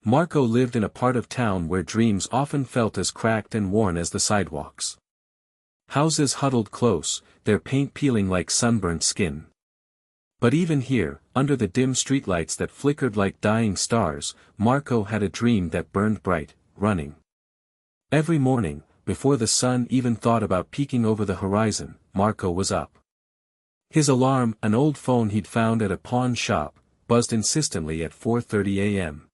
Marco lived in a part of town where dreams often felt as cracked and worn as the sidewalks. Houses huddled close, their paint peeling like sunburnt skin. But even here, under the dim streetlights that flickered like dying stars, Marco had a dream that burned bright, running. Every morning, before the sun even thought about peeking over the horizon, Marco was up. His alarm, an old phone he'd found at a pawn shop, buzzed insistently at 4:30 a.m.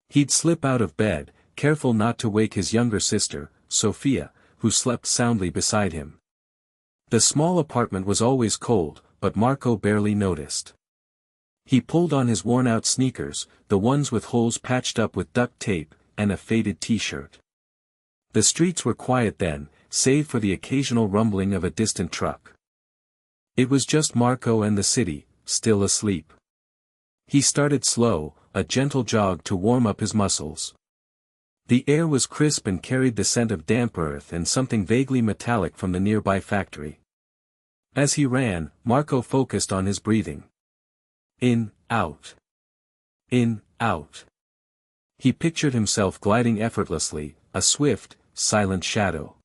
He'd slip out of bed, careful not to wake his younger sister, Sophia, who slept soundly beside him. The small apartment was always cold, but Marco barely noticed. He pulled on his worn-out sneakers, the ones with holes patched up with duct tape, and a faded t-shirt. The streets were quiet then, save for the occasional rumbling of a distant truck. It was just Marco and the city, still asleep. He started slow, a gentle jog to warm up his muscles. The air was crisp and carried the scent of damp earth and something vaguely metallic from the nearby factory. As he ran, Marco focused on his breathing. In, out. In, out. He pictured himself gliding effortlessly, a swift, silent shadow.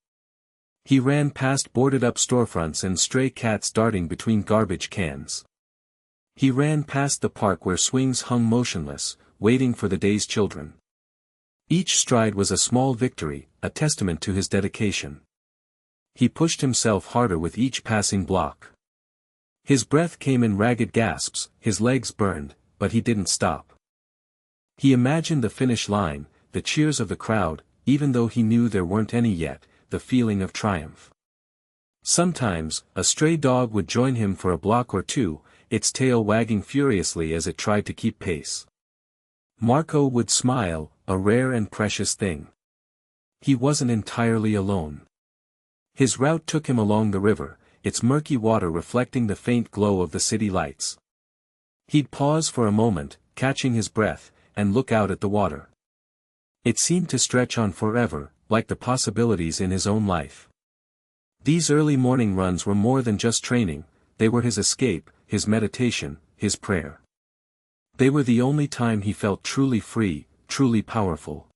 He ran past boarded-up storefronts and stray cats darting between garbage cans. He ran past the park where swings hung motionless, waiting for the day's children. Each stride was a small victory, a testament to his dedication. He pushed himself harder with each passing block. His breath came in ragged gasps, his legs burned, but he didn't stop. He imagined the finish line, the cheers of the crowd, even though he knew there weren't any yet, the feeling of triumph. Sometimes, a stray dog would join him for a block or two, its tail wagging furiously as it tried to keep pace. Marco would smile, a rare and precious thing. He wasn't entirely alone. His route took him along the river, its murky water reflecting the faint glow of the city lights. He'd pause for a moment, catching his breath, and look out at the water. It seemed to stretch on forever, like the possibilities in his own life. These early morning runs were more than just training, they were his escape, his meditation, his prayer. They were the only time he felt truly free, truly powerful.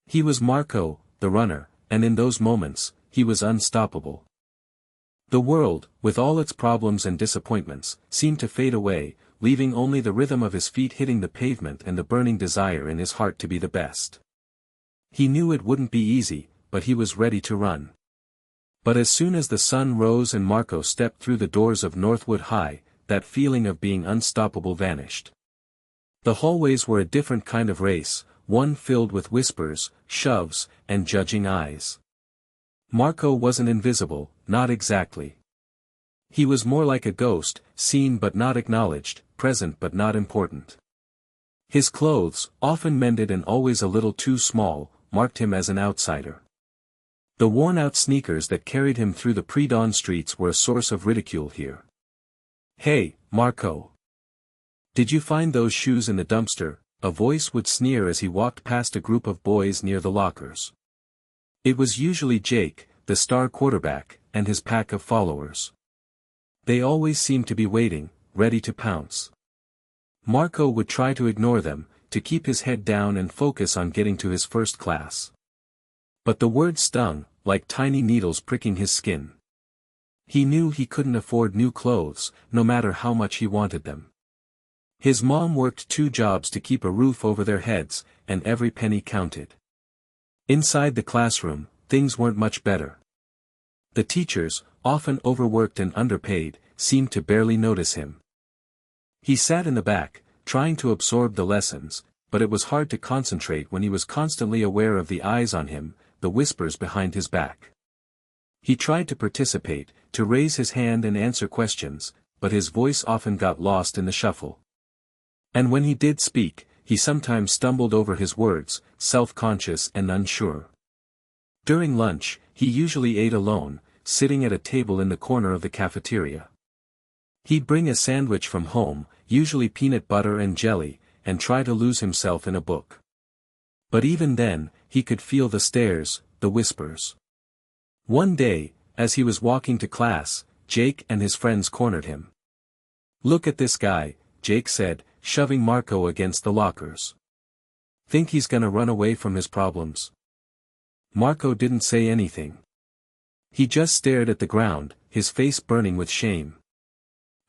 He was Marco, the runner, and in those moments, he was unstoppable. The world, with all its problems and disappointments, seemed to fade away, leaving only the rhythm of his feet hitting the pavement and the burning desire in his heart to be the best. He knew it wouldn't be easy, but he was ready to run. But as soon as the sun rose and Marco stepped through the doors of Northwood High, that feeling of being unstoppable vanished. The hallways were a different kind of race, one filled with whispers, shoves, and judging eyes. Marco wasn't invisible, not exactly. He was more like a ghost, seen but not acknowledged, present but not important. His clothes, often mended and always a little too small, marked him as an outsider. The worn-out sneakers that carried him through the pre-dawn streets were a source of ridicule here. "Hey, Marco. Did you find those shoes in the dumpster?" a voice would sneer as he walked past a group of boys near the lockers. It was usually Jake, the star quarterback, and his pack of followers. They always seemed to be waiting, ready to pounce. Marco would try to ignore them, to keep his head down and focus on getting to his first class. But the words stung, like tiny needles pricking his skin. He knew he couldn't afford new clothes, no matter how much he wanted them. His mom worked 2 jobs to keep a roof over their heads, and every penny counted. Inside the classroom, things weren't much better. The teachers, often overworked and underpaid, seemed to barely notice him. He sat in the back, trying to absorb the lessons, but it was hard to concentrate when he was constantly aware of the eyes on him, the whispers behind his back. He tried to participate, to raise his hand and answer questions, but his voice often got lost in the shuffle. And when he did speak, he sometimes stumbled over his words, self-conscious and unsure. During lunch, he usually ate alone, sitting at a table in the corner of the cafeteria. He'd bring a sandwich from home, usually peanut butter and jelly, and try to lose himself in a book. But even then, he could feel the stares, the whispers. One day, as he was walking to class, Jake and his friends cornered him. "Look at this guy," Jake said, shoving Marco against the lockers. Think he's gonna run away from his problems? Marco didn't say anything. He just stared at the ground, his face burning with shame.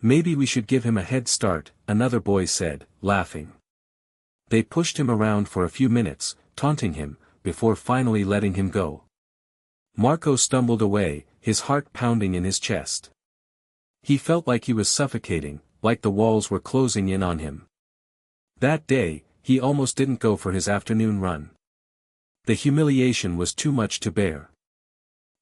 Maybe we should give him a head start, another boy said, laughing. They pushed him around for a few minutes, taunting him, before finally letting him go. Marco stumbled away, his heart pounding in his chest. He felt like he was suffocating, like the walls were closing in on him. That day, he almost didn't go for his afternoon run. The humiliation was too much to bear.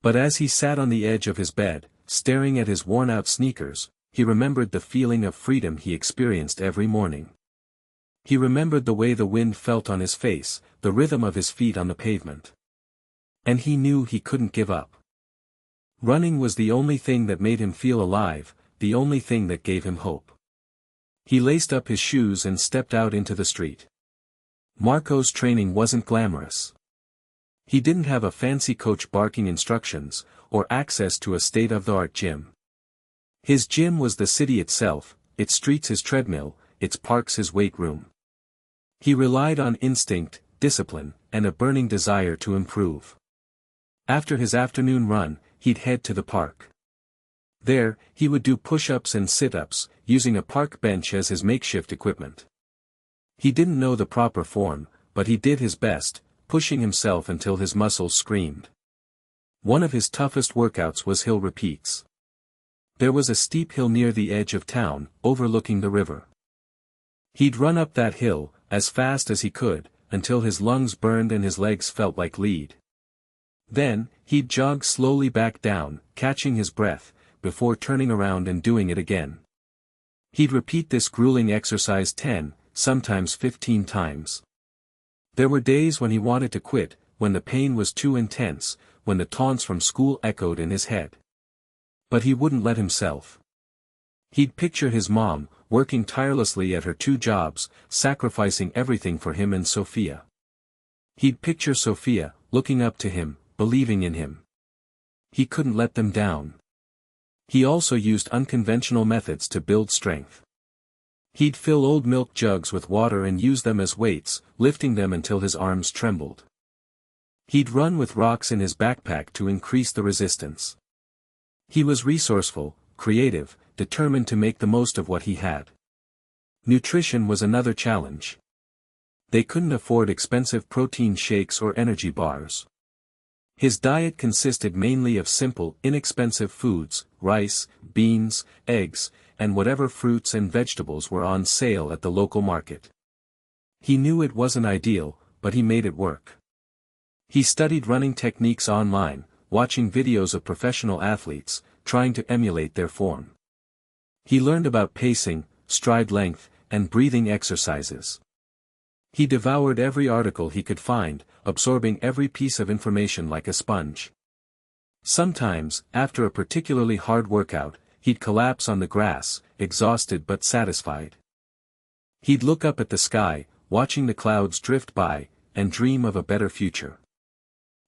But as he sat on the edge of his bed, staring at his worn-out sneakers, he remembered the feeling of freedom he experienced every morning. He remembered the way the wind felt on his face, the rhythm of his feet on the pavement. And he knew he couldn't give up. Running was the only thing that made him feel alive, the only thing that gave him hope. He laced up his shoes and stepped out into the street. Marco's training wasn't glamorous. He didn't have a fancy coach barking instructions, or access to a state-of-the-art gym. His gym was the city itself, its streets his treadmill, its parks his weight room. He relied on instinct, discipline, and a burning desire to improve. After his afternoon run, he'd head to the park. There, he would do push-ups and sit-ups, using a park bench as his makeshift equipment. He didn't know the proper form, but he did his best, pushing himself until his muscles screamed. One of his toughest workouts was hill repeats. There was a steep hill near the edge of town, overlooking the river. He'd run up that hill, as fast as he could, until his lungs burned and his legs felt like lead. Then, he'd jog slowly back down, catching his breath, before turning around and doing it again. He'd repeat this grueling exercise 10, sometimes 15 times. There were days when he wanted to quit, when the pain was too intense, when the taunts from school echoed in his head. But he wouldn't let himself. He'd picture his mom, working tirelessly at her 2 jobs, sacrificing everything for him and Sophia. He'd picture Sophia, looking up to him, believing in him. He couldn't let them down. He also used unconventional methods to build strength. He'd fill old milk jugs with water and use them as weights, lifting them until his arms trembled. He'd run with rocks in his backpack to increase the resistance. He was resourceful, creative, determined to make the most of what he had. Nutrition was another challenge. They couldn't afford expensive protein shakes or energy bars. His diet consisted mainly of simple, inexpensive foods, rice, beans, eggs, and whatever fruits and vegetables were on sale at the local market. He knew it wasn't ideal, but he made it work. He studied running techniques online, watching videos of professional athletes, trying to emulate their form. He learned about pacing, stride length, and breathing exercises. He devoured every article he could find, absorbing every piece of information like a sponge. Sometimes, after a particularly hard workout, he'd collapse on the grass, exhausted but satisfied. He'd look up at the sky, watching the clouds drift by, and dream of a better future.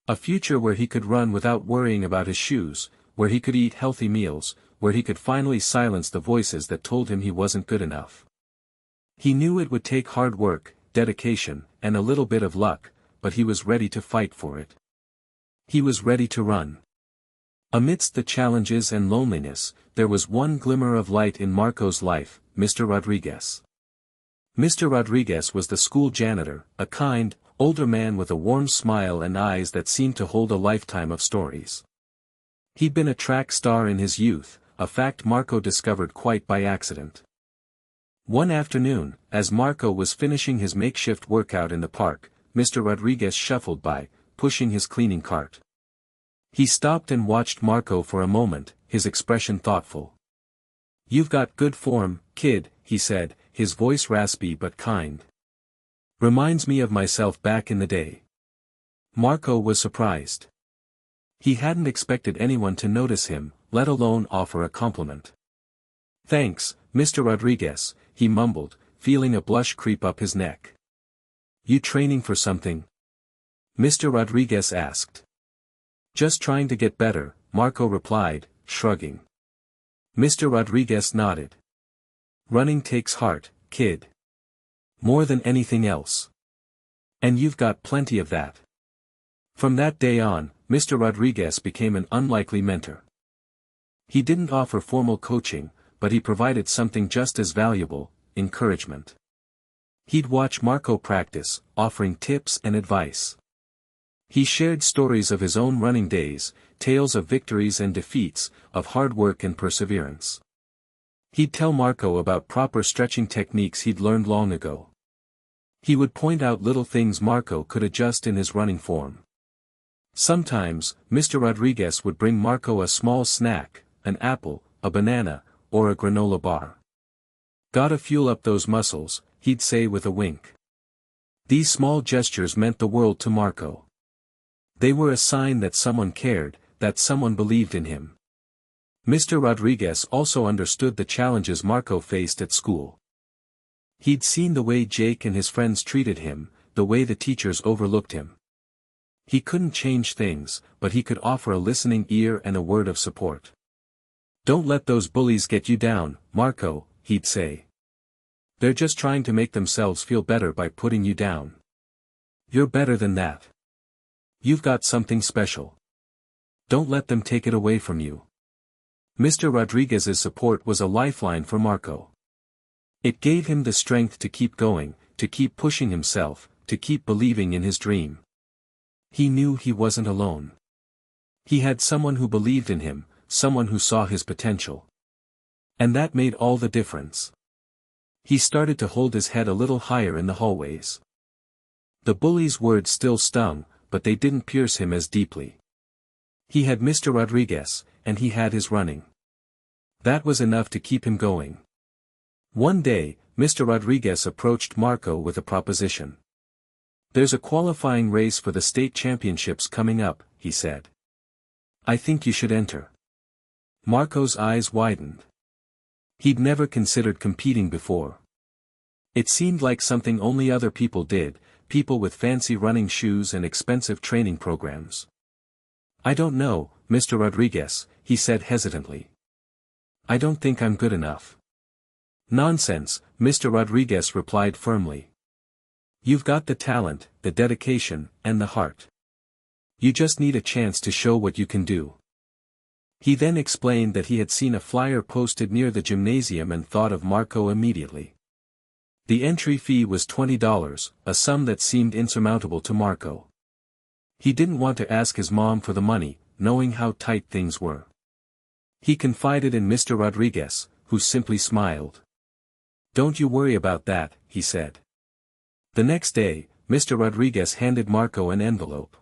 A future where he could run without worrying about his shoes, where he could eat healthy meals, where he could finally silence the voices that told him he wasn't good enough. He knew it would take hard work, dedication, and a little bit of luck, but he was ready to fight for it. He was ready to run. Amidst the challenges and loneliness, there was one glimmer of light in Marco's life, Mr. Rodriguez. Mr. Rodriguez was the school janitor, a kind, older man with a warm smile and eyes that seemed to hold a lifetime of stories. He'd been a track star in his youth, a fact Marco discovered quite by accident. One afternoon, as Marco was finishing his makeshift workout in the park, Mr. Rodriguez shuffled by, pushing his cleaning cart. He stopped and watched Marco for a moment, his expression thoughtful. "You've got good form, kid," he said, his voice raspy but kind. "Reminds me of myself back in the day." Marco was surprised. He hadn't expected anyone to notice him, let alone offer a compliment. "Thanks, Mr. Rodriguez," he mumbled, feeling a blush creep up his neck. "You training for something?" Mr. Rodriguez asked. "Just trying to get better," Marco replied, shrugging. Mr. Rodriguez nodded. "Running takes heart, kid. More than anything else. And you've got plenty of that. From that day on, Mr. Rodriguez became an unlikely mentor. He didn't offer formal coaching, but he provided something just as valuable: encouragement. He'd watch Marco practice, offering tips and advice. He shared stories of his own running days, tales of victories and defeats, of hard work and perseverance. He'd tell Marco about proper stretching techniques he'd learned long ago. He would point out little things Marco could adjust in his running form. Sometimes, Mr. Rodriguez would bring Marco a small snack, an apple, a banana, or a granola bar. "Gotta fuel up those muscles," he'd say with a wink. These small gestures meant the world to Marco. They were a sign that someone cared, that someone believed in him. Mr. Rodriguez also understood the challenges Marco faced at school. He'd seen the way Jake and his friends treated him, the way the teachers overlooked him. He couldn't change things, but he could offer a listening ear and a word of support. "Don't let those bullies get you down, Marco," he'd say. "They're just trying to make themselves feel better by putting you down. You're better than that. You've got something special. Don't let them take it away from you." Mr. Rodriguez's support was a lifeline for Marco. It gave him the strength to keep going, to keep pushing himself, to keep believing in his dream. He knew he wasn't alone. He had someone who believed in him, someone who saw his potential. And that made all the difference. He started to hold his head a little higher in the hallways. The bully's words still stung, but they didn't pierce him as deeply. He had Mr. Rodriguez, and he had his running. That was enough to keep him going. One day, Mr. Rodriguez approached Marco with a proposition. "There's a qualifying race for the state championships coming up," he said. "I think you should enter." Marco's eyes widened. He'd never considered competing before. It seemed like something only other people did, people with fancy running shoes and expensive training programs. "I don't know, Mr. Rodriguez," he said hesitantly. "I don't think I'm good enough." "Nonsense," Mr. Rodriguez replied firmly. "You've got the talent, the dedication, and the heart. You just need a chance to show what you can do." He then explained that he had seen a flyer posted near the gymnasium and thought of Marco immediately. The entry fee was $20, a sum that seemed insurmountable to Marco. He didn't want to ask his mom for the money, knowing how tight things were. He confided in Mr. Rodriguez, who simply smiled. "Don't you worry about that," he said. The next day, Mr. Rodriguez handed Marco an envelope.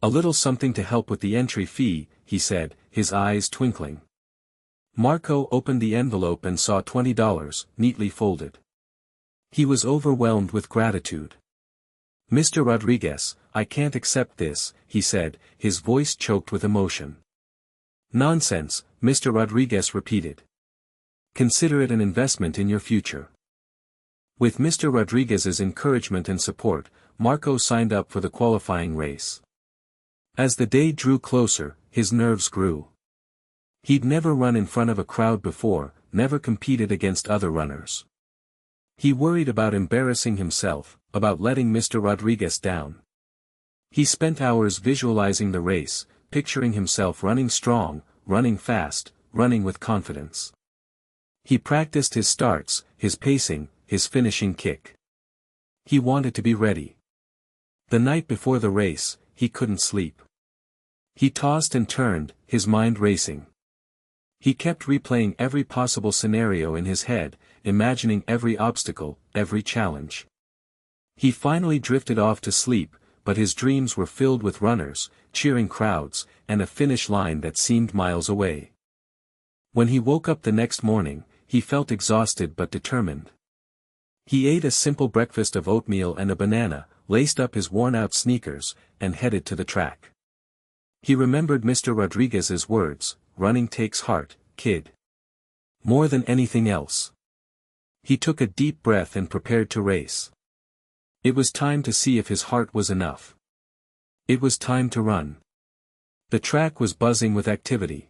"A little something to help with the entry fee," he said, his eyes twinkling. Marco opened the envelope and saw $20, neatly folded. He was overwhelmed with gratitude. "Mr. Rodriguez, I can't accept this," he said, his voice choked with emotion. "Nonsense," Mr. Rodriguez repeated. "Consider it an investment in your future." With Mr. Rodriguez's encouragement and support, Marco signed up for the qualifying race. As the day drew closer, his nerves grew. He'd never run in front of a crowd before, never competed against other runners. He worried about embarrassing himself, about letting Mr. Rodriguez down. He spent hours visualizing the race, picturing himself running strong, running fast, running with confidence. He practiced his starts, his pacing, his finishing kick. He wanted to be ready. The night before the race, he couldn't sleep. He tossed and turned, his mind racing. He kept replaying every possible scenario in his head, imagining every obstacle, every challenge. He finally drifted off to sleep, but his dreams were filled with runners, cheering crowds, and a finish line that seemed miles away. When he woke up the next morning, he felt exhausted but determined. He ate a simple breakfast of oatmeal and a banana, laced up his worn-out sneakers, and headed to the track. He remembered Mr. Rodriguez's words, "Running takes heart, kid." More than anything else. He took a deep breath and prepared to race. It was time to see if his heart was enough. It was time to run. The track was buzzing with activity.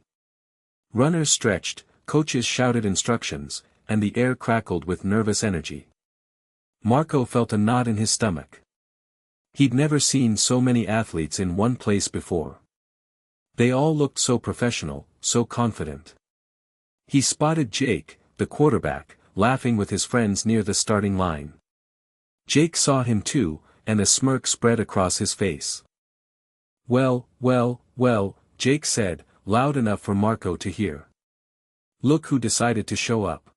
Runners stretched, coaches shouted instructions, and the air crackled with nervous energy. Marco felt a knot in his stomach. He'd never seen so many athletes in one place before. They all looked so professional, so confident. He spotted Jake, the quarterback, laughing with his friends near the starting line. Jake saw him too, and a smirk spread across his face. "Well, well, well," Jake said, loud enough for Marco to hear. "Look who decided to show up.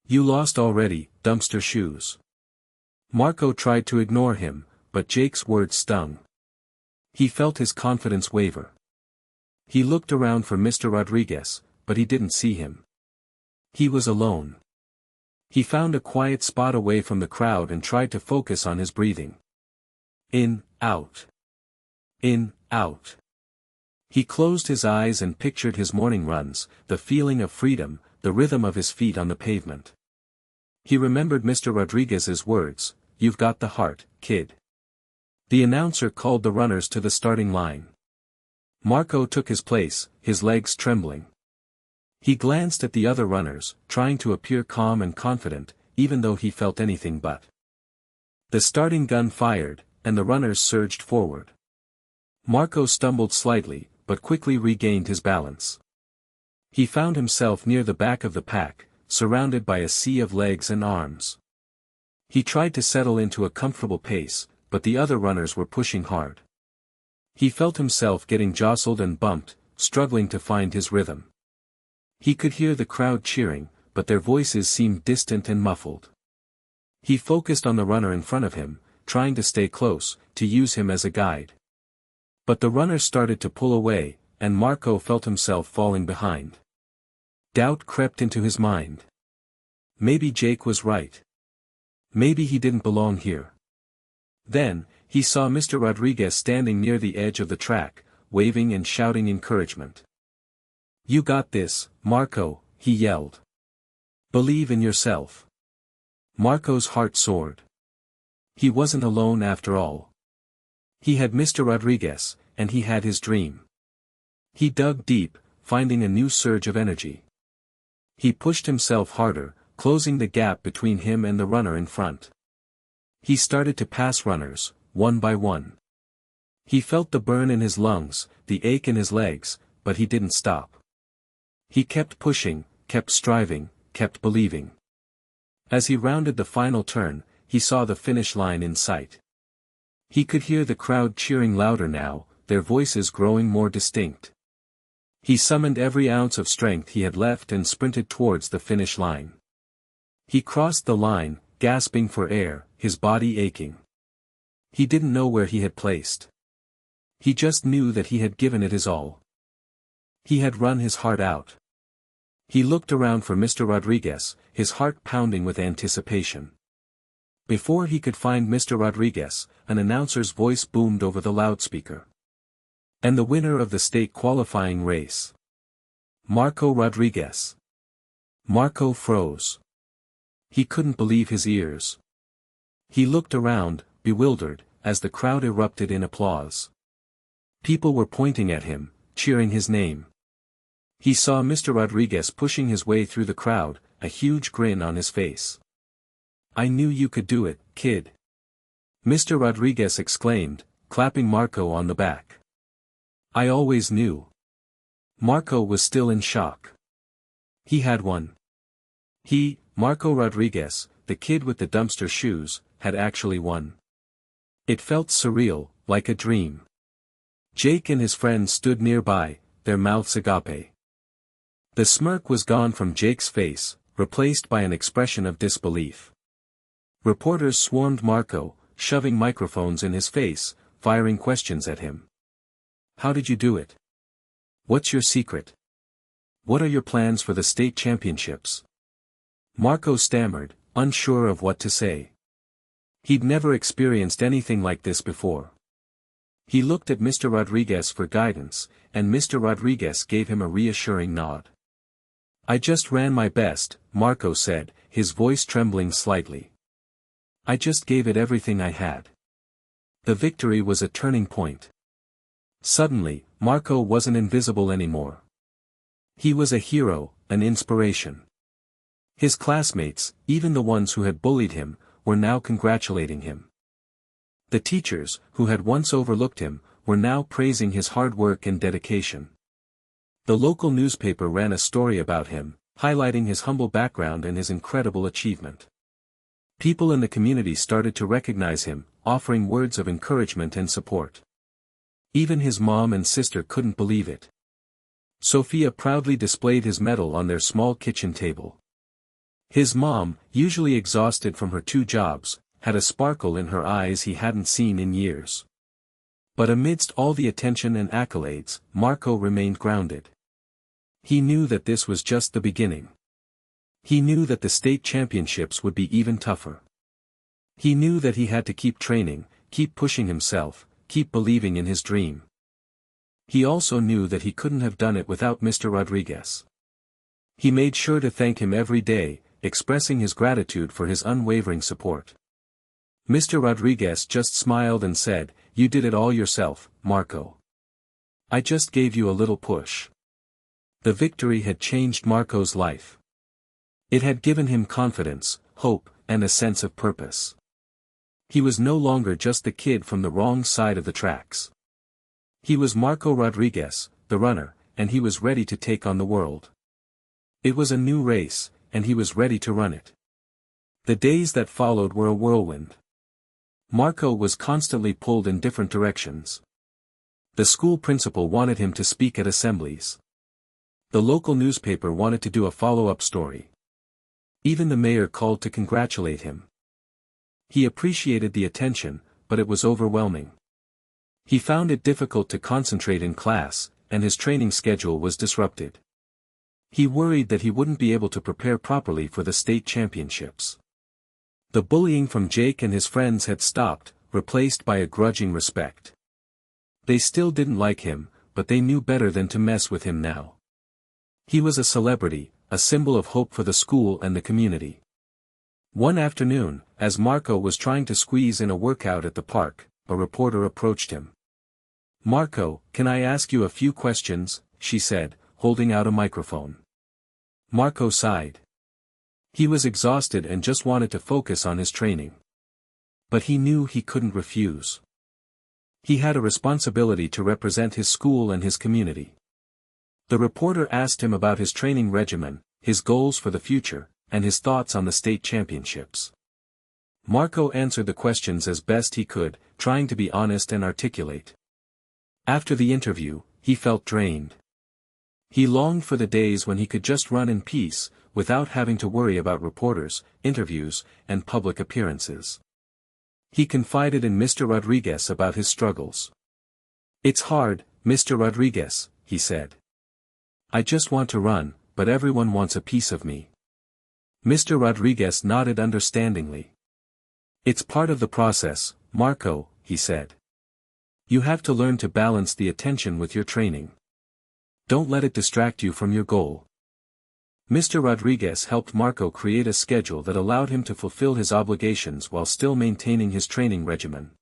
You lost already, dumpster shoes." Marco tried to ignore him, but Jake's words stung. He felt his confidence waver. He looked around for Mr. Rodriguez, but he didn't see him. He was alone. He found a quiet spot away from the crowd and tried to focus on his breathing. In, out. In, out. He closed his eyes and pictured his morning runs, the feeling of freedom, the rhythm of his feet on the pavement. He remembered Mr. Rodriguez's words, "You've got the heart, kid." The announcer called the runners to the starting line. Marco took his place, his legs trembling. He glanced at the other runners, trying to appear calm and confident, even though he felt anything but. The starting gun fired, and the runners surged forward. Marco stumbled slightly, but quickly regained his balance. He found himself near the back of the pack, surrounded by a sea of legs and arms. He tried to settle into a comfortable pace, but the other runners were pushing hard. He felt himself getting jostled and bumped, struggling to find his rhythm. He could hear the crowd cheering, but their voices seemed distant and muffled. He focused on the runner in front of him, trying to stay close, to use him as a guide. But the runner started to pull away, and Marco felt himself falling behind. Doubt crept into his mind. Maybe Jake was right. Maybe he didn't belong here. Then, he saw Mr. Rodriguez standing near the edge of the track, waving and shouting encouragement. "You got this, Marco," he yelled. "Believe in yourself." Marco's heart soared. He wasn't alone after all. He had Mr. Rodriguez, and he had his dream. He dug deep, finding a new surge of energy. He pushed himself harder, closing the gap between him and the runner in front. He started to pass runners, one by one. He felt the burn in his lungs, the ache in his legs, but he didn't stop. He kept pushing, kept striving, kept believing. As he rounded the final turn, he saw the finish line in sight. He could hear the crowd cheering louder now, their voices growing more distinct. He summoned every ounce of strength he had left and sprinted towards the finish line. He crossed the line, gasping for air, his body aching. He didn't know where he had placed. He just knew that he had given it his all. He had run his heart out. He looked around for Mr. Rodriguez, his heart pounding with anticipation. Before he could find Mr. Rodriguez, an announcer's voice boomed over the loudspeaker. "And the winner of the state qualifying race. Marco Rodriguez." Marco froze. He couldn't believe his ears. He looked around, bewildered, as the crowd erupted in applause. People were pointing at him, cheering his name. He saw Mr. Rodriguez pushing his way through the crowd, a huge grin on his face. "I knew you could do it, kid," Mr. Rodriguez exclaimed, clapping Marco on the back. "I always knew." Marco was still in shock. He had won. He, Marco Rodriguez, the kid with the dumpster shoes, had actually won. It felt surreal, like a dream. Jake and his friends stood nearby, their mouths agape. The smirk was gone from Jake's face, replaced by an expression of disbelief. Reporters swarmed Marco, shoving microphones in his face, firing questions at him. "How did you do it? What's your secret? What are your plans for the state championships?" Marco stammered, unsure of what to say. He'd never experienced anything like this before. He looked at Mr. Rodriguez for guidance, and Mr. Rodriguez gave him a reassuring nod. "I just ran my best," Marco said, his voice trembling slightly. "I just gave it everything I had." The victory was a turning point. Suddenly, Marco wasn't invisible anymore. He was a hero, an inspiration. His classmates, even the ones who had bullied him, were now congratulating him. The teachers, who had once overlooked him, were now praising his hard work and dedication. The local newspaper ran a story about him, highlighting his humble background and his incredible achievement. People in the community started to recognize him, offering words of encouragement and support. Even his mom and sister couldn't believe it. Sophia proudly displayed his medal on their small kitchen table. His mom, usually exhausted from her 2 jobs, had a sparkle in her eyes he hadn't seen in years. But amidst all the attention and accolades, Marco remained grounded. He knew that this was just the beginning. He knew that the state championships would be even tougher. He knew that he had to keep training, keep pushing himself, keep believing in his dream. He also knew that he couldn't have done it without Mr. Rodriguez. He made sure to thank him every day, expressing his gratitude for his unwavering support. Mr. Rodriguez just smiled and said, "You did it all yourself, Marco. I just gave you a little push." The victory had changed Marco's life. It had given him confidence, hope, and a sense of purpose. He was no longer just the kid from the wrong side of the tracks. He was Marco Rodriguez, the runner, and he was ready to take on the world. It was a new race, and he was ready to run it. The days that followed were a whirlwind. Marco was constantly pulled in different directions. The school principal wanted him to speak at assemblies. The local newspaper wanted to do a follow-up story. Even the mayor called to congratulate him. He appreciated the attention, but it was overwhelming. He found it difficult to concentrate in class, and his training schedule was disrupted. He worried that he wouldn't be able to prepare properly for the state championships. The bullying from Jake and his friends had stopped, replaced by a grudging respect. They still didn't like him, but they knew better than to mess with him now. He was a celebrity, a symbol of hope for the school and the community. One afternoon, as Marco was trying to squeeze in a workout at the park, a reporter approached him. "Marco, can I ask you a few questions?" she said, holding out a microphone. Marco sighed. He was exhausted and just wanted to focus on his training. But he knew he couldn't refuse. He had a responsibility to represent his school and his community. The reporter asked him about his training regimen, his goals for the future, and his thoughts on the state championships. Marco answered the questions as best he could, trying to be honest and articulate. After the interview, he felt drained. He longed for the days when he could just run in peace, without having to worry about reporters, interviews, and public appearances. He confided in Mr. Rodriguez about his struggles. "It's hard, Mr. Rodriguez," he said. "I just want to run, but everyone wants a piece of me." Mr. Rodriguez nodded understandingly. "It's part of the process, Marco," he said. "You have to learn to balance the attention with your training. Don't let it distract you from your goal." Mr. Rodriguez helped Marco create a schedule that allowed him to fulfill his obligations while still maintaining his training regimen.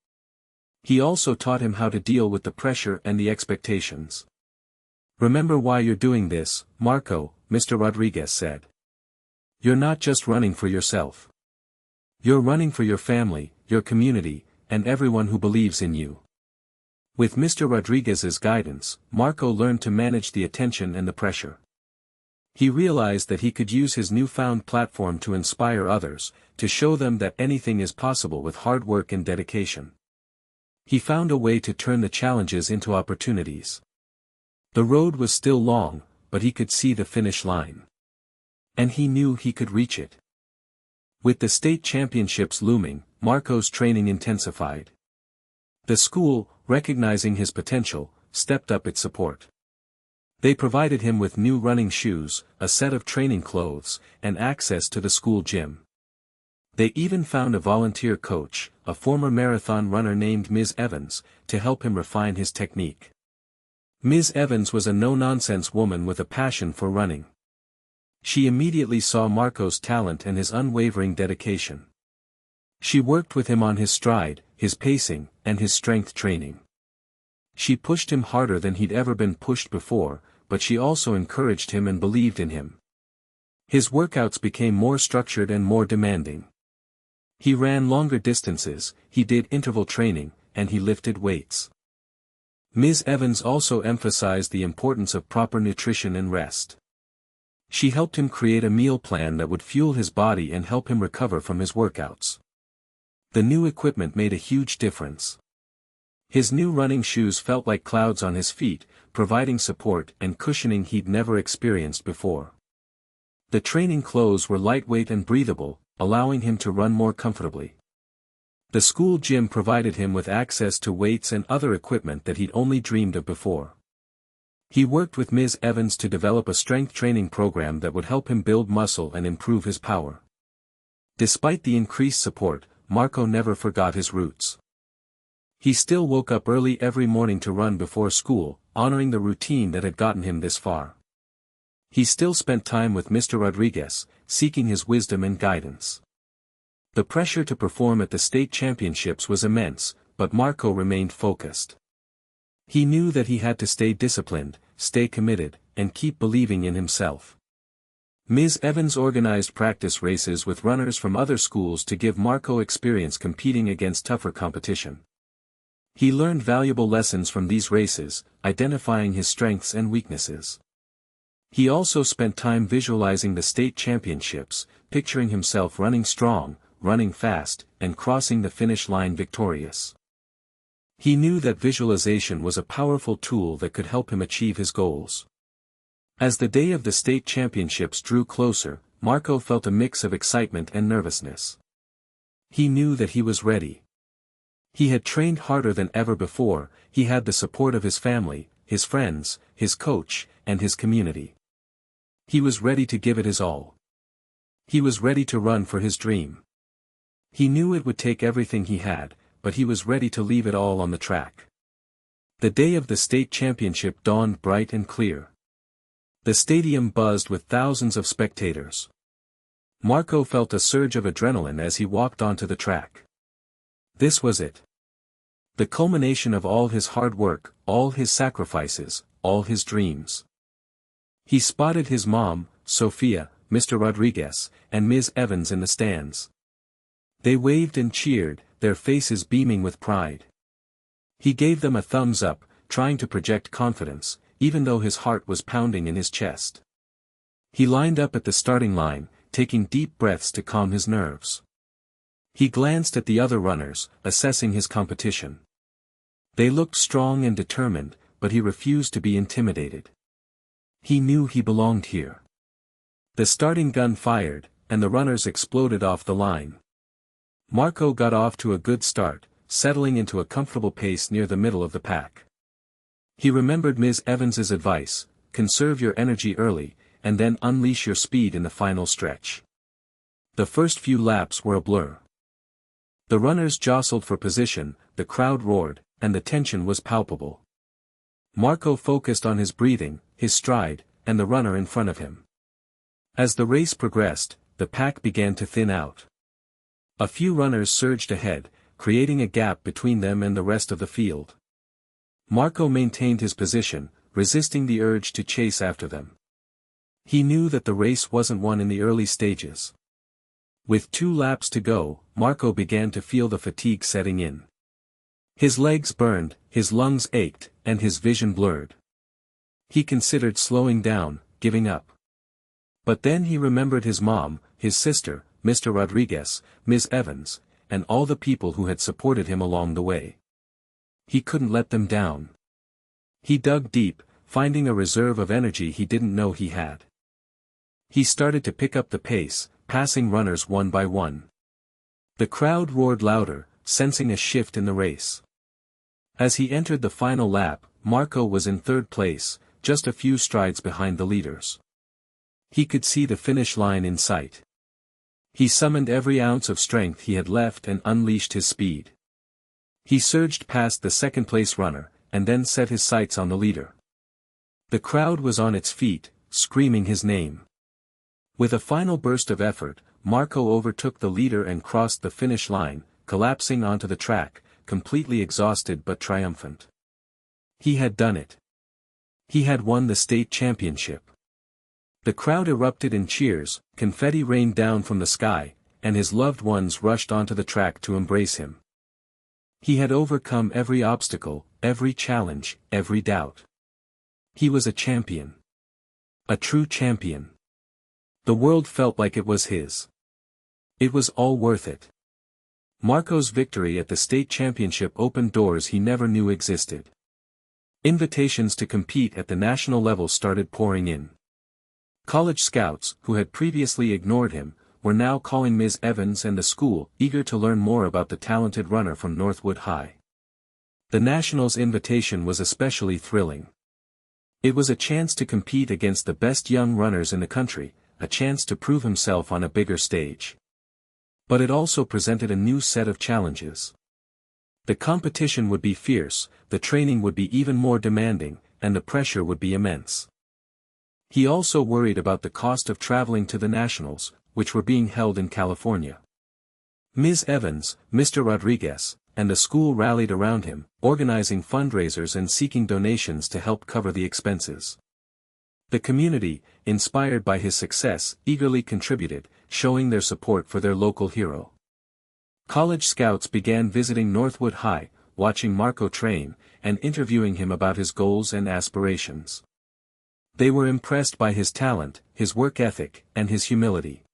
He also taught him how to deal with the pressure and the expectations. "Remember why you're doing this, Marco," Mr. Rodriguez said. "You're not just running for yourself. You're running for your family, your community, and everyone who believes in you." With Mr. Rodriguez's guidance, Marco learned to manage the attention and the pressure. He realized that he could use his newfound platform to inspire others, to show them that anything is possible with hard work and dedication. He found a way to turn the challenges into opportunities. The road was still long, but he could see the finish line. And he knew he could reach it. With the state championships looming, Marco's training intensified. The school, recognizing his potential, stepped up its support. They provided him with new running shoes, a set of training clothes, and access to the school gym. They even found a volunteer coach, a former marathon runner named Ms. Evans, to help him refine his technique. Ms. Evans was a no-nonsense woman with a passion for running. She immediately saw Marco's talent and his unwavering dedication. She worked with him on his stride, his pacing, and his strength training. She pushed him harder than he'd ever been pushed before, but she also encouraged him and believed in him. His workouts became more structured and more demanding. He ran longer distances, he did interval training, and he lifted weights. Ms. Evans also emphasized the importance of proper nutrition and rest. She helped him create a meal plan that would fuel his body and help him recover from his workouts. The new equipment made a huge difference. His new running shoes felt like clouds on his feet, providing support and cushioning he'd never experienced before. The training clothes were lightweight and breathable, allowing him to run more comfortably. The school gym provided him with access to weights and other equipment that he'd only dreamed of before. He worked with Ms. Evans to develop a strength training program that would help him build muscle and improve his power. Despite the increased support, Marco never forgot his roots. He still woke up early every morning to run before school, honoring the routine that had gotten him this far. He still spent time with Mr. Rodriguez, seeking his wisdom and guidance. The pressure to perform at the state championships was immense, but Marco remained focused. He knew that he had to stay disciplined, stay committed, and keep believing in himself. Ms. Evans organized practice races with runners from other schools to give Marco experience competing against tougher competition. He learned valuable lessons from these races, identifying his strengths and weaknesses. He also spent time visualizing the state championships, picturing himself running strong, running fast, and crossing the finish line victorious. He knew that visualization was a powerful tool that could help him achieve his goals. As the day of the state championships drew closer, Marco felt a mix of excitement and nervousness. He knew that he was ready. He had trained harder than ever before, he had the support of his family, his friends, his coach, and his community. He was ready to give it his all. He was ready to run for his dream. He knew it would take everything he had, but he was ready to leave it all on the track. The day of the state championship dawned bright and clear. The stadium buzzed with thousands of spectators. Marco felt a surge of adrenaline as he walked onto the track. This was it. The culmination of all his hard work, all his sacrifices, all his dreams. He spotted his mom, Sophia, Mr. Rodriguez, and Ms. Evans in the stands. They waved and cheered, their faces beaming with pride. He gave them a thumbs up, trying to project confidence, even though his heart was pounding in his chest. He lined up at the starting line, taking deep breaths to calm his nerves. He glanced at the other runners, assessing his competition. They looked strong and determined, but he refused to be intimidated. He knew he belonged here. The starting gun fired, and the runners exploded off the line. Marco got off to a good start, settling into a comfortable pace near the middle of the pack. He remembered Ms. Evans's advice, conserve your energy early, and then unleash your speed in the final stretch. The first few laps were a blur. The runners jostled for position, the crowd roared, and the tension was palpable. Marco focused on his breathing, his stride, and the runner in front of him. As the race progressed, the pack began to thin out. A few runners surged ahead, creating a gap between them and the rest of the field. Marco maintained his position, resisting the urge to chase after them. He knew that the race wasn't won in the early stages. With 2 laps to go, Marco began to feel the fatigue setting in. His legs burned, his lungs ached, and his vision blurred. He considered slowing down, giving up. But then he remembered his mom, his sister, Mr. Rodriguez, Ms. Evans, and all the people who had supported him along the way. He couldn't let them down. He dug deep, finding a reserve of energy he didn't know he had. He started to pick up the pace, passing runners one by one. The crowd roared louder, sensing a shift in the race. As he entered the final lap, Marco was in 3rd place, just a few strides behind the leaders. He could see the finish line in sight. He summoned every ounce of strength he had left and unleashed his speed. He surged past the 2nd-place runner, and then set his sights on the leader. The crowd was on its feet, screaming his name. With a final burst of effort, Marco overtook the leader and crossed the finish line, collapsing onto the track, completely exhausted but triumphant. He had done it. He had won the state championship. The crowd erupted in cheers, confetti rained down from the sky, and his loved ones rushed onto the track to embrace him. He had overcome every obstacle, every challenge, every doubt. He was a champion. A true champion. The world felt like it was his. It was all worth it. Marco's victory at the state championship opened doors he never knew existed. Invitations to compete at the national level started pouring in. College scouts, who had previously ignored him, were now calling Ms. Evans and the school, eager to learn more about the talented runner from Northwood High. The Nationals' invitation was especially thrilling. It was a chance to compete against the best young runners in the country, a chance to prove himself on a bigger stage. But it also presented a new set of challenges. The competition would be fierce, the training would be even more demanding, and the pressure would be immense. He also worried about the cost of traveling to the Nationals, which were being held in California. Ms. Evans, Mr. Rodriguez, and the school rallied around him, organizing fundraisers and seeking donations to help cover the expenses. The community, inspired by his success, eagerly contributed, showing their support for their local hero. College scouts began visiting Northwood High, watching Marco train, and interviewing him about his goals and aspirations. They were impressed by his talent, his work ethic, and his humility.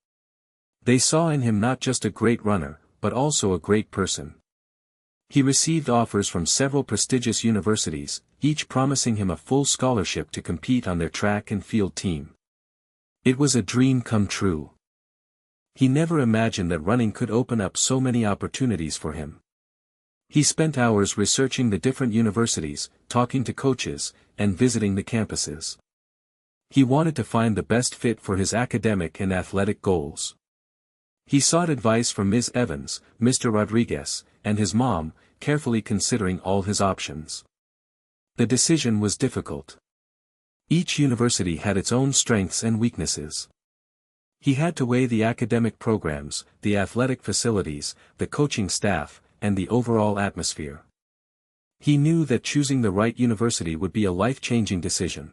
They saw in him not just a great runner, but also a great person. He received offers from several prestigious universities, each promising him a full scholarship to compete on their track and field team. It was a dream come true. He never imagined that running could open up so many opportunities for him. He spent hours researching the different universities, talking to coaches, and visiting the campuses. He wanted to find the best fit for his academic and athletic goals. He sought advice from Ms. Evans, Mr. Rodriguez, and his mom, carefully considering all his options. The decision was difficult. Each university had its own strengths and weaknesses. He had to weigh the academic programs, the athletic facilities, the coaching staff, and the overall atmosphere. He knew that choosing the right university would be a life-changing decision.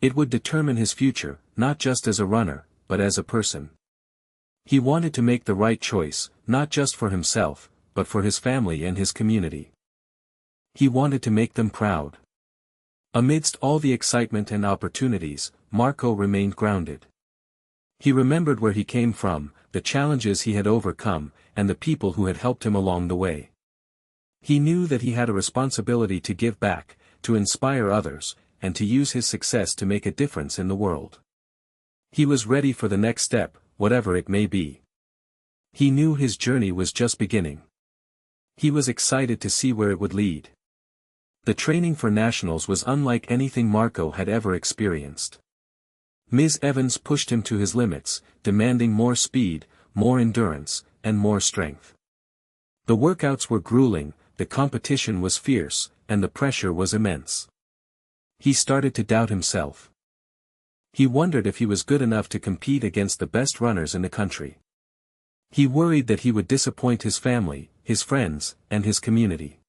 It would determine his future, not just as a runner, but as a person. He wanted to make the right choice, not just for himself, but for his family and his community. He wanted to make them proud. Amidst all the excitement and opportunities, Marco remained grounded. He remembered where he came from, the challenges he had overcome, and the people who had helped him along the way. He knew that he had a responsibility to give back, to inspire others, and to use his success to make a difference in the world. He was ready for the next step, whatever it may be. He knew his journey was just beginning. He was excited to see where it would lead. The training for nationals was unlike anything Marco had ever experienced. Ms. Evans pushed him to his limits, demanding more speed, more endurance, and more strength. The workouts were grueling, the competition was fierce, and the pressure was immense. He started to doubt himself. He wondered if he was good enough to compete against the best runners in the country. He worried that he would disappoint his family, his friends, and his community.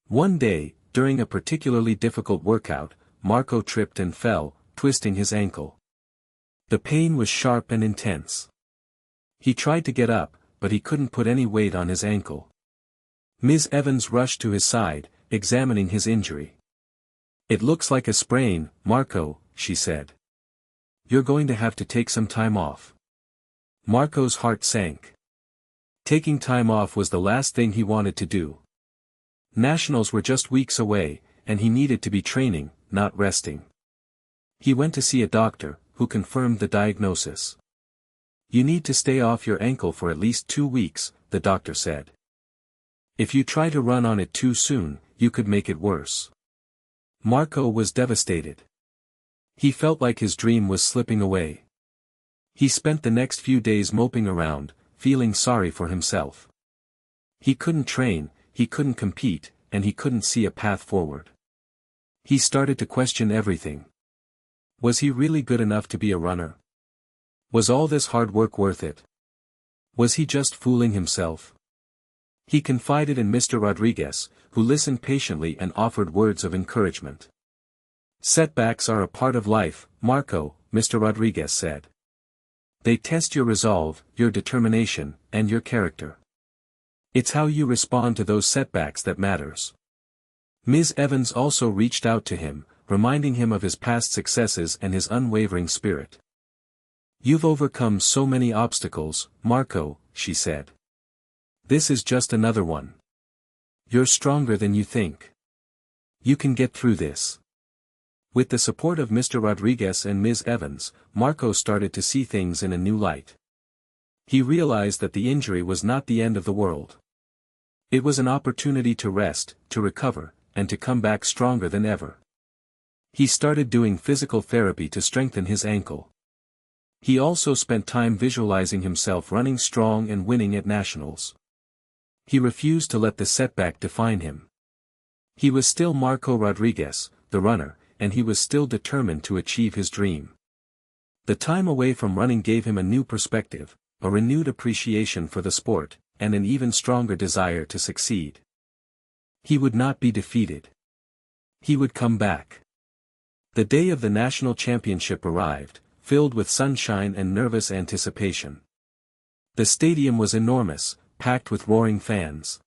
One day, during a particularly difficult workout, Marco tripped and fell, twisting his ankle. The pain was sharp and intense. He tried to get up, but he couldn't put any weight on his ankle. Ms. Evans rushed to his side, examining his injury. "It looks like a sprain, Marco," she said. "You're going to have to take some time off." Marco's heart sank. Taking time off was the last thing he wanted to do. Nationals were just weeks away, and he needed to be training, not resting. He went to see a doctor, who confirmed the diagnosis. "You need to stay off your ankle for at least 2 weeks, the doctor said. If you try to run on it too soon, you could make it worse." Marco was devastated. He felt like his dream was slipping away. He spent the next few days moping around, feeling sorry for himself. He couldn't train, he couldn't compete, and he couldn't see a path forward. He started to question everything. Was he really good enough to be a runner? Was all this hard work worth it? Was he just fooling himself? He confided in Mr. Rodriguez, who listened patiently and offered words of encouragement. "Setbacks are a part of life, Marco," Mr. Rodriguez said. They test your resolve, your determination, and your character. It's how you respond to those setbacks that matters. Ms. Evans also reached out to him, reminding him of his past successes and his unwavering spirit. "You've overcome so many obstacles, Marco," she said. "This is just another one. You're stronger than you think. You can get through this." With the support of Mr. Rodriguez and Ms. Evans, Marco started to see things in a new light. He realized that the injury was not the end of the world. It was an opportunity to rest, to recover, and to come back stronger than ever. He started doing physical therapy to strengthen his ankle. He also spent time visualizing himself running strong and winning at nationals. He refused to let the setback define him. He was still Marco Rodriguez, the runner, and he was still determined to achieve his dream. The time away from running gave him a new perspective, a renewed appreciation for the sport, and an even stronger desire to succeed. He would not be defeated. He would come back. The day of the national championship arrived, filled with sunshine and nervous anticipation. The stadium was enormous, packed with roaring fans.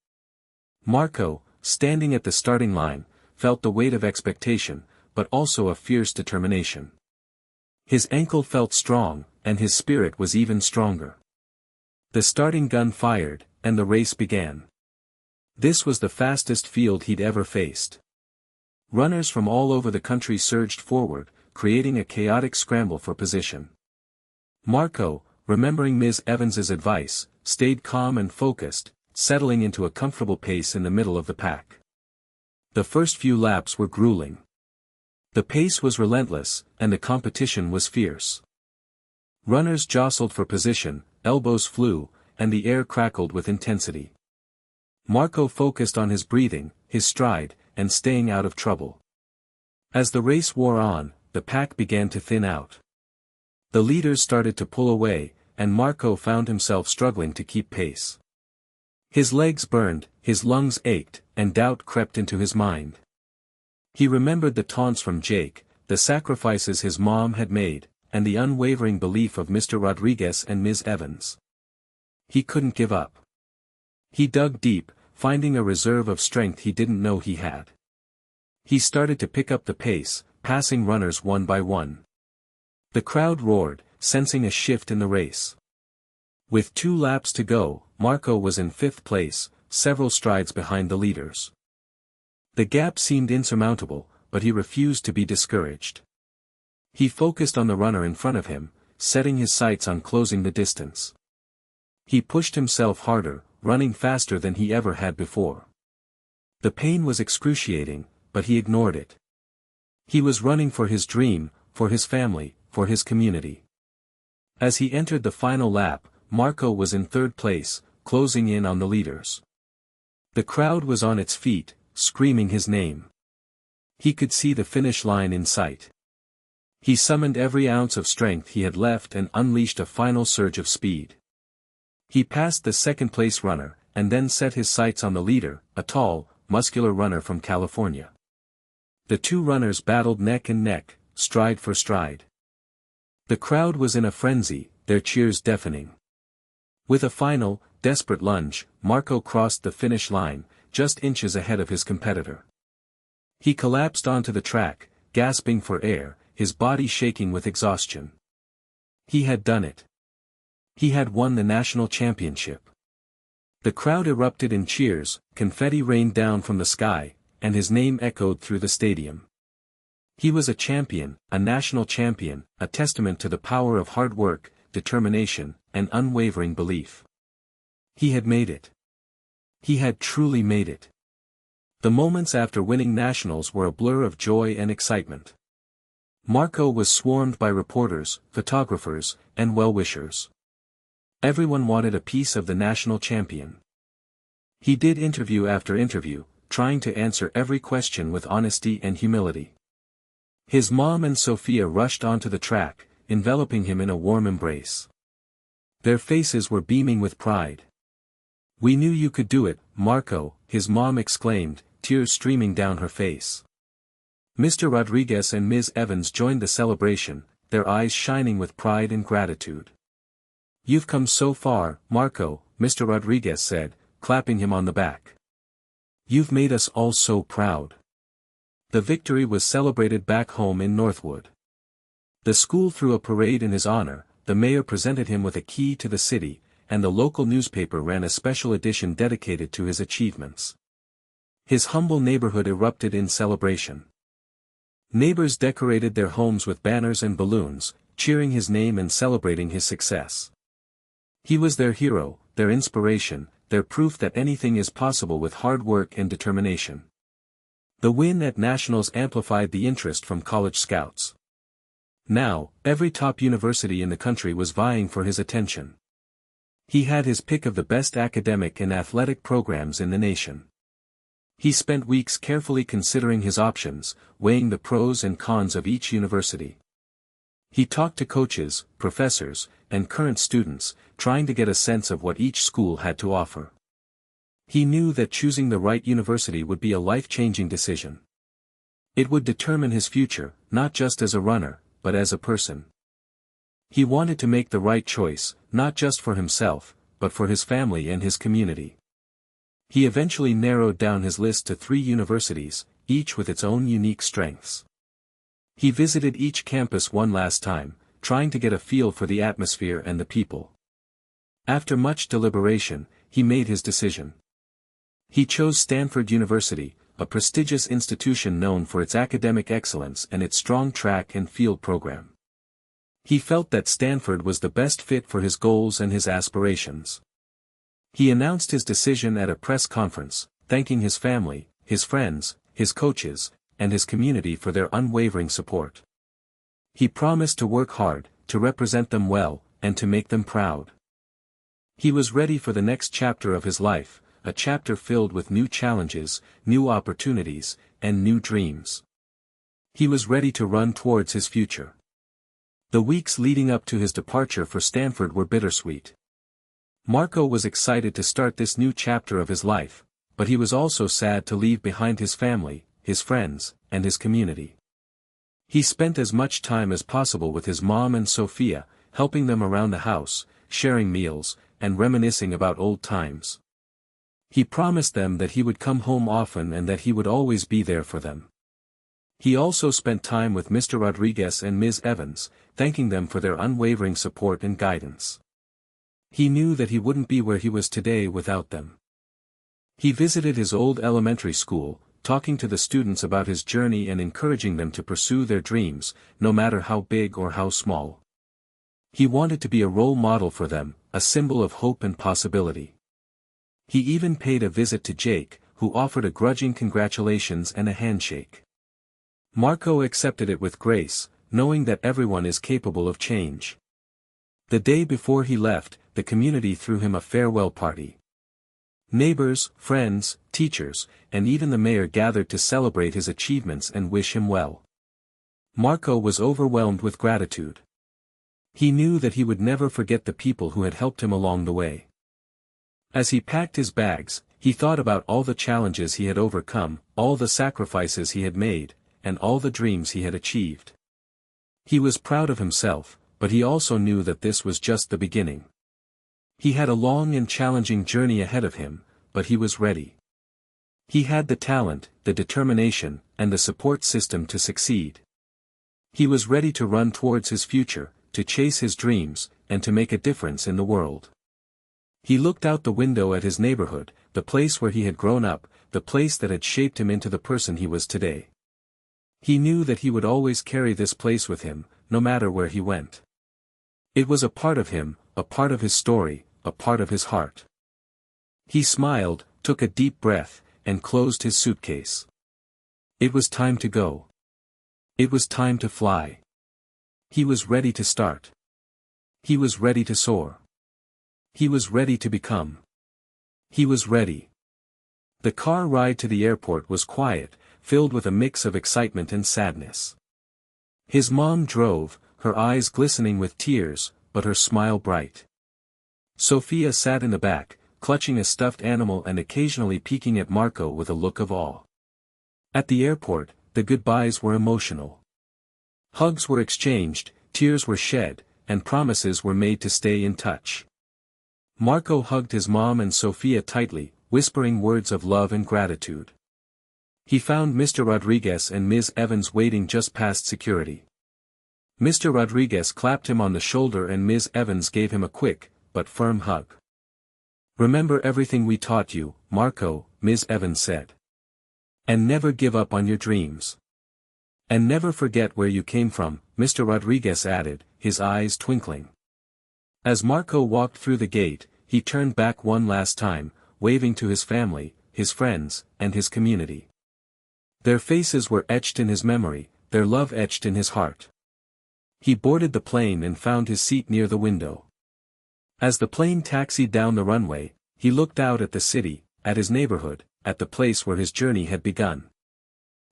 Marco, standing at the starting line, felt the weight of expectation, but also a fierce determination. His ankle felt strong, and his spirit was even stronger. The starting gun fired, and the race began. This was the fastest field he'd ever faced. Runners from all over the country surged forward, creating a chaotic scramble for position. Marco, remembering Ms. Evans's advice, stayed calm and focused, settling into a comfortable pace in the middle of the pack. The first few laps were grueling. The pace was relentless, and the competition was fierce. Runners jostled for position, elbows flew, and the air crackled with intensity. Marco focused on his breathing, his stride, and staying out of trouble. As the race wore on, the pack began to thin out. The leaders started to pull away, and Marco found himself struggling to keep pace. His legs burned, his lungs ached, and doubt crept into his mind. He remembered the taunts from Jake, the sacrifices his mom had made, and the unwavering belief of Mr. Rodriguez and Ms. Evans. He couldn't give up. He dug deep, finding a reserve of strength he didn't know he had. He started to pick up the pace, passing runners one by one. The crowd roared, sensing a shift in the race. With 2 laps to go, Marco was in 5th place, several strides behind the leaders. The gap seemed insurmountable, but he refused to be discouraged. He focused on the runner in front of him, setting his sights on closing the distance. He pushed himself harder, running faster than he ever had before. The pain was excruciating, but he ignored it. He was running for his dream, for his family, for his community. As he entered the final lap, Marco was in 3rd place, closing in on the leaders. The crowd was on its feet, screaming his name. He could see the finish line in sight. He summoned every ounce of strength he had left and unleashed a final surge of speed. He passed the 2nd-place runner, and then set his sights on the leader, a tall, muscular runner from California. The 2 runners battled neck and neck, stride for stride. The crowd was in a frenzy, their cheers deafening. With a final, desperate lunge, Marco crossed the finish line, just inches ahead of his competitor. He collapsed onto the track, gasping for air, his body shaking with exhaustion. He had done it. He had won the national championship. The crowd erupted in cheers, confetti rained down from the sky, and his name echoed through the stadium. He was a champion, a national champion, a testament to the power of hard work, determination, and unwavering belief. He had made it. He had truly made it. The moments after winning nationals were a blur of joy and excitement. Marco was swarmed by reporters, photographers, and well-wishers. Everyone wanted a piece of the national champion. He did interview after interview, trying to answer every question with honesty and humility. His mom and Sophia rushed onto the track, enveloping him in a warm embrace. Their faces were beaming with pride. "We knew you could do it, Marco," his mom exclaimed, tears streaming down her face. Mr. Rodriguez and Ms. Evans joined the celebration, their eyes shining with pride and gratitude. "You've come so far, Marco," Mr. Rodriguez said, clapping him on the back. "You've made us all so proud." The victory was celebrated back home in Northwood. The school threw a parade in his honor, the mayor presented him with a key to the city, and the local newspaper ran a special edition dedicated to his achievements. His humble neighborhood erupted in celebration. Neighbors decorated their homes with banners and balloons, cheering his name and celebrating his success. He was their hero, their inspiration, their proof that anything is possible with hard work and determination. The win at nationals amplified the interest from college scouts. Now, every top university in the country was vying for his attention. He had his pick of the best academic and athletic programs in the nation. He spent weeks carefully considering his options, weighing the pros and cons of each university. He talked to coaches, professors, and current students, trying to get a sense of what each school had to offer. He knew that choosing the right university would be a life-changing decision. It would determine his future, not just as a runner, but as a person. He wanted to make the right choice, not just for himself, but for his family and his community. He eventually narrowed down his list to 3 universities, each with its own unique strengths. He visited each campus one last time, trying to get a feel for the atmosphere and the people. After much deliberation, he made his decision. He chose Stanford University, a prestigious institution known for its academic excellence and its strong track and field program. He felt that Stanford was the best fit for his goals and his aspirations. He announced his decision at a press conference, thanking his family, his friends, his coaches, and his community for their unwavering support. He promised to work hard, to represent them well, and to make them proud. He was ready for the next chapter of his life, a chapter filled with new challenges, new opportunities, and new dreams. He was ready to run towards his future. The weeks leading up to his departure for Stanford were bittersweet. Marco was excited to start this new chapter of his life, but he was also sad to leave behind his family, his friends, and his community. He spent as much time as possible with his mom and Sophia, helping them around the house, sharing meals, and reminiscing about old times. He promised them that he would come home often and that he would always be there for them. He also spent time with Mr. Rodriguez and Ms. Evans, thanking them for their unwavering support and guidance. He knew that he wouldn't be where he was today without them. He visited his old elementary school, talking to the students about his journey and encouraging them to pursue their dreams, no matter how big or how small. He wanted to be a role model for them, a symbol of hope and possibility. He even paid a visit to Jake, who offered a grudging congratulations and a handshake. Marco accepted it with grace, knowing that everyone is capable of change. The day before he left, the community threw him a farewell party. Neighbors, friends, teachers, and even the mayor gathered to celebrate his achievements and wish him well. Marco was overwhelmed with gratitude. He knew that he would never forget the people who had helped him along the way. As he packed his bags, he thought about all the challenges he had overcome, all the sacrifices he had made, and all the dreams he had achieved. He was proud of himself, but he also knew that this was just the beginning. He had a long and challenging journey ahead of him, but he was ready. He had the talent, the determination, and the support system to succeed. He was ready to run towards his future, to chase his dreams, and to make a difference in the world. He looked out the window at his neighborhood, the place where he had grown up, the place that had shaped him into the person he was today. He knew that he would always carry this place with him, no matter where he went. It was a part of him, a part of his story, a part of his heart. He smiled, took a deep breath, and closed his suitcase. It was time to go. It was time to fly. He was ready to start. He was ready to soar. He was ready to become. He was ready. The car ride to the airport was quiet, filled with a mix of excitement and sadness. His mom drove, her eyes glistening with tears, but her smile bright. Sophia sat in the back, clutching a stuffed animal and occasionally peeking at Marco with a look of awe. At the airport, the goodbyes were emotional. Hugs were exchanged, tears were shed, and promises were made to stay in touch. Marco hugged his mom and Sofia tightly, whispering words of love and gratitude. He found Mr. Rodriguez and Ms. Evans waiting just past security. Mr. Rodriguez clapped him on the shoulder and Ms. Evans gave him a quick, but firm hug. "Remember everything we taught you, Marco," Ms. Evans said. "And never give up on your dreams. And never forget where you came from," Mr. Rodriguez added, his eyes twinkling. As Marco walked through the gate, he turned back one last time, waving to his family, his friends, and his community. Their faces were etched in his memory, their love etched in his heart. He boarded the plane and found his seat near the window. As the plane taxied down the runway, he looked out at the city, at his neighborhood, at the place where his journey had begun.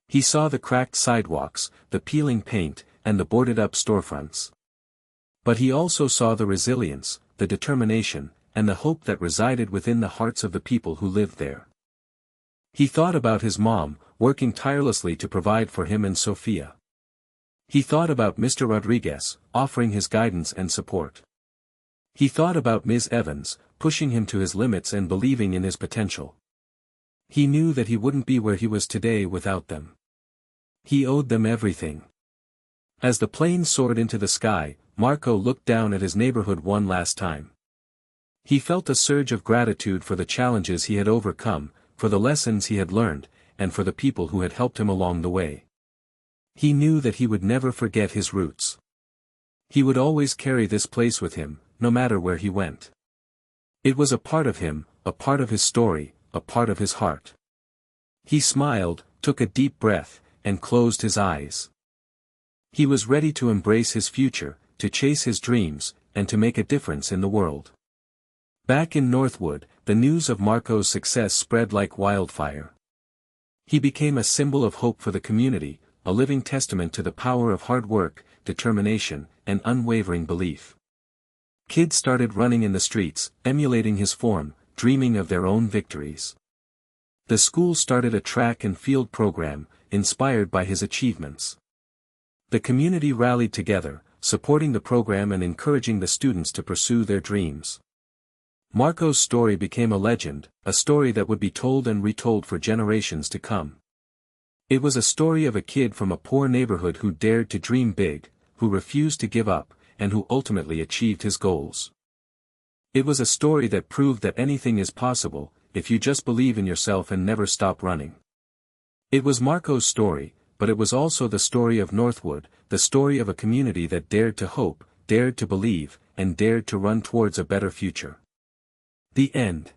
He saw the cracked sidewalks, the peeling paint, and the boarded-up storefronts. But he also saw the resilience, the determination, and the hope that resided within the hearts of the people who lived there. He thought about his mom, working tirelessly to provide for him and Sofia. He thought about Mr. Rodriguez, offering his guidance and support. He thought about Ms. Evans, pushing him to his limits and believing in his potential. He knew that he wouldn't be where he was today without them. He owed them everything. As the plane soared into the sky, Marco looked down at his neighborhood one last time. He felt a surge of gratitude for the challenges he had overcome, for the lessons he had learned, and for the people who had helped him along the way. He knew that he would never forget his roots. He would always carry this place with him, no matter where he went. It was a part of him, a part of his story, a part of his heart. He smiled, took a deep breath, and closed his eyes. He was ready to embrace his future, to chase his dreams, and to make a difference in the world. Back in Northwood, the news of Marco's success spread like wildfire. He became a symbol of hope for the community, a living testament to the power of hard work, determination, and unwavering belief. Kids started running in the streets, emulating his form, dreaming of their own victories. The school started a track and field program, inspired by his achievements. The community rallied together, supporting the program and encouraging the students to pursue their dreams. Marco's story became a legend, a story that would be told and retold for generations to come. It was a story of a kid from a poor neighborhood who dared to dream big, who refused to give up, and who ultimately achieved his goals. It was a story that proved that anything is possible, if you just believe in yourself and never stop running. It was Marco's story, but it was also the story of Northwood, the story of a community that dared to hope, dared to believe, and dared to run towards a better future. The end.